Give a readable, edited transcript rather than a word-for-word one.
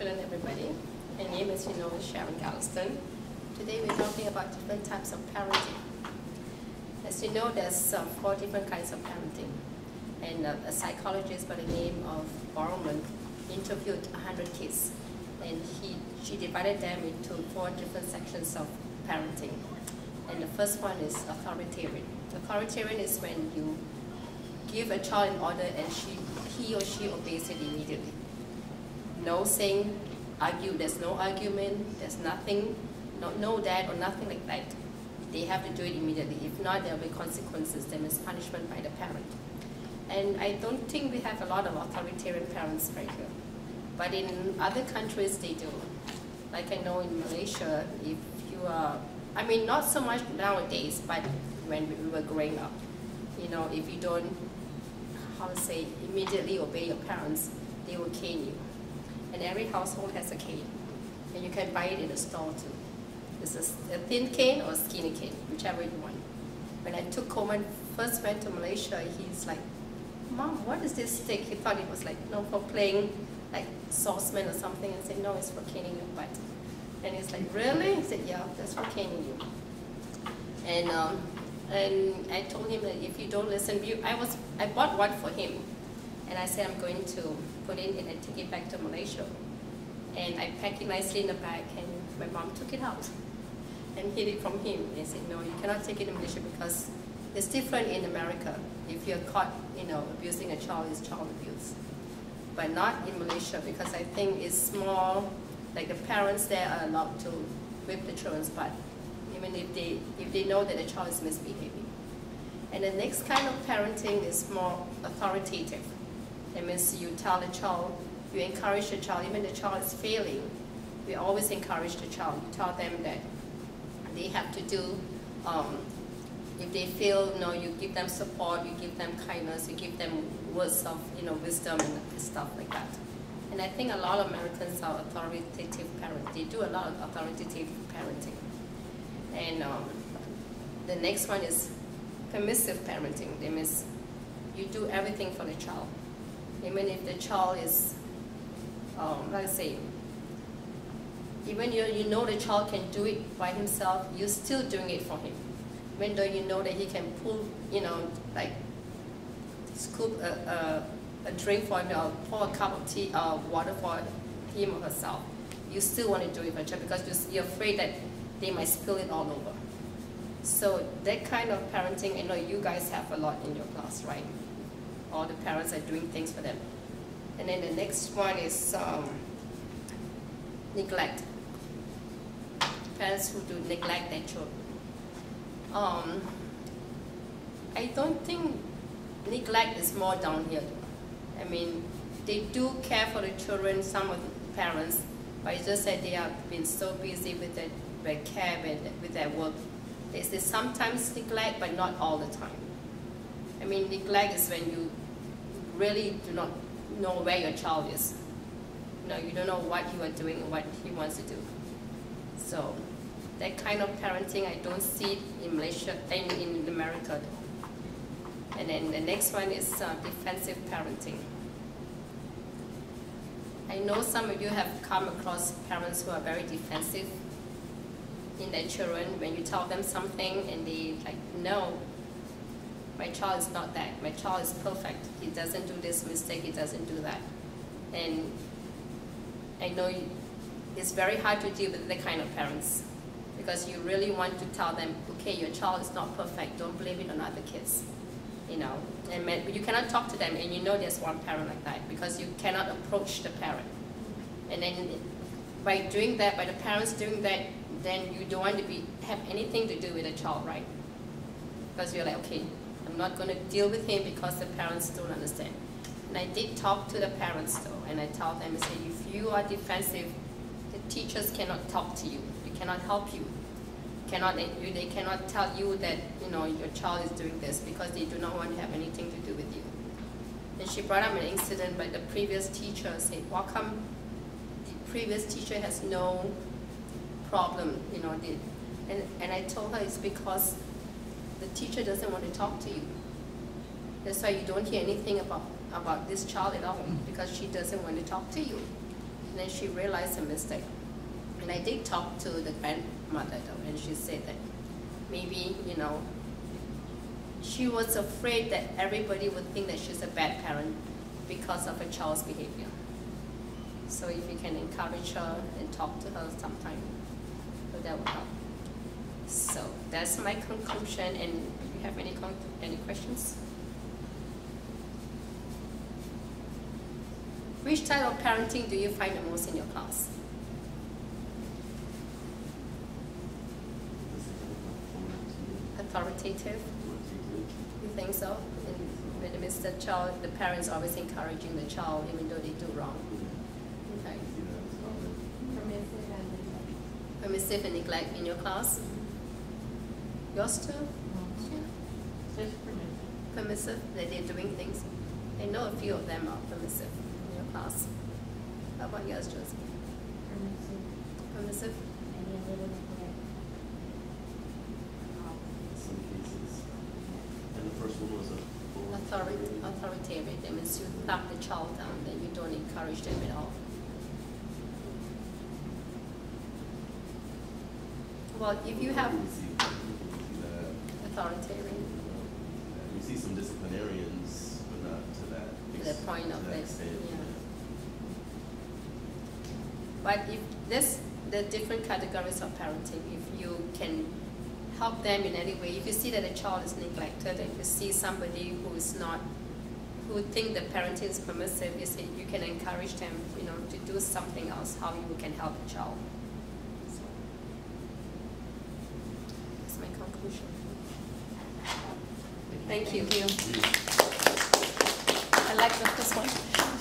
afternoon, everybody. My name is Sharon Galveston. Today we're talking about different types of parenting. As you know, there's 4 different kinds of parenting. And a psychologist by the name of Borman interviewed 100 kids. And she divided them into 4 different sections of parenting. And the first one is authoritarian. Authoritarian is when you give a child an order and he or she obeys it immediately. No saying, argue, there's no argument, there's nothing, no that or nothing like that. They have to do it immediately. If not, there will be consequences, there is punishment by the parent. And I don't think we have a lot of authoritarian parents right here. But in other countries, they do. Like I know in Malaysia, if you are, I mean, not so much nowadays, but when we were growing up, if you don't, immediately obey your parents, they will cane you. And every household has a cane. And you can buy it in the store too. It's a thin cane or a skinny cane, whichever you want. When I took Coleman, first went to Malaysia, he's like, Mom, what is this stick? He thought it was like, for playing like sauceman or something. And I said, no, it's for caning your butt. And he's like, really? He said, yeah, that's for caning you. And I told him that if you don't listen, I bought one for him. And I said, I'm going to put it in and take it back to Malaysia. And I packed it nicely in the bag, and my mom took it out and hid it from him. They said, no, you cannot take it in Malaysia because it's different in America. If you're caught, abusing a child, it's child abuse. But not in Malaysia, because I think it's more like the parents there are allowed to whip the children's butt, even if they know that the child is misbehaving. And the next kind of parenting is more authoritative. That means you tell the child, you encourage the child, even the child is failing, we always encourage the child. You tell them that they have to do, if they fail, you give them support, you give them kindness, you give them words of wisdom and stuff like that. And I think a lot of Americans are authoritative parents. They do a lot of authoritative parenting. And the next one is permissive parenting. That means you do everything for the child. Even if the child is, let's say, even you know the child can do it by himself, you're still doing it for him. Even though you know that he can pull, like scoop a drink for him or pour a cup of tea or water for him or herself, you still want to do it for the child because you're afraid that they might spill it all over. So that kind of parenting, I know you guys have a lot in your class, right? All the parents are doing things for them. And then the next one is neglect. Parents who do neglect their children. I don't think neglect is more down here. I mean, they do care for the children, some of the parents, but it's just that they have been so busy with their care, with their work. They sometimes neglect, but not all the time. I mean, neglect is when you really do not know where your child is. You don't know what you are doing and what he wants to do. So that kind of parenting, I don't see it in Malaysia and in America. And then the next one is defensive parenting. I know some of you have come across parents who are very defensive in their children. When you tell them something and they like, no, my child is not that. My child is perfect. He doesn't do this mistake. He doesn't do that. And I know it's very hard to deal with that kind of parents because you really want to tell them, okay, your child is not perfect. Don't blame it on other kids. And you cannot talk to them, and there's one parent like that because you cannot approach the parent. And then by doing that, by the parents doing that, then you don't want to have anything to do with the child, right? Because you're like, okay, I'm not going to deal with him because the parents don't understand. And I did talk to the parents though, and I tell them, I say, if you are defensive, the teachers cannot talk to you. They cannot help you. They cannot tell you that your child is doing this because they do not want to have anything to do with you. And she brought up an incident by the previous teacher, said, how come the previous teacher has no problem, and I told her it's because the teacher doesn't want to talk to you. That's why you don't hear anything about this child at all, because she doesn't want to talk to you. then she realized her mistake. And I did talk to the grandmother though, and she said that maybe, you know, she was afraid that everybody would think that she's a bad parent because of her child's behavior. So if you can encourage her and talk to her sometime, so that will help. So that's my conclusion, and if you have any questions? Which type of parenting do you find the most in your class? Authoritative? You think so? And when it means the child, the parents always encouraging the child even though they do wrong. Okay. Permissive and neglect in your class? Yours too? Yeah. Permissive, that they're doing things. I know a few of them are permissive in your class. How about yours, Joseph? Permissive? Some cases. And the first one was authoritarian. That means you knock the child down, then you don't encourage them at all. Well, if you have authoritarian, you see some disciplinarians, but not to that the point of it. extent. Yeah. But if this, the different categories of parenting, if you can help them in any way, if you see that a child is neglected, and you see somebody who is not, who think the parenting is permissive, you say you can encourage them, you know, to do something else, how you can help the child. So that's my conclusion. Thank you. I like the first one.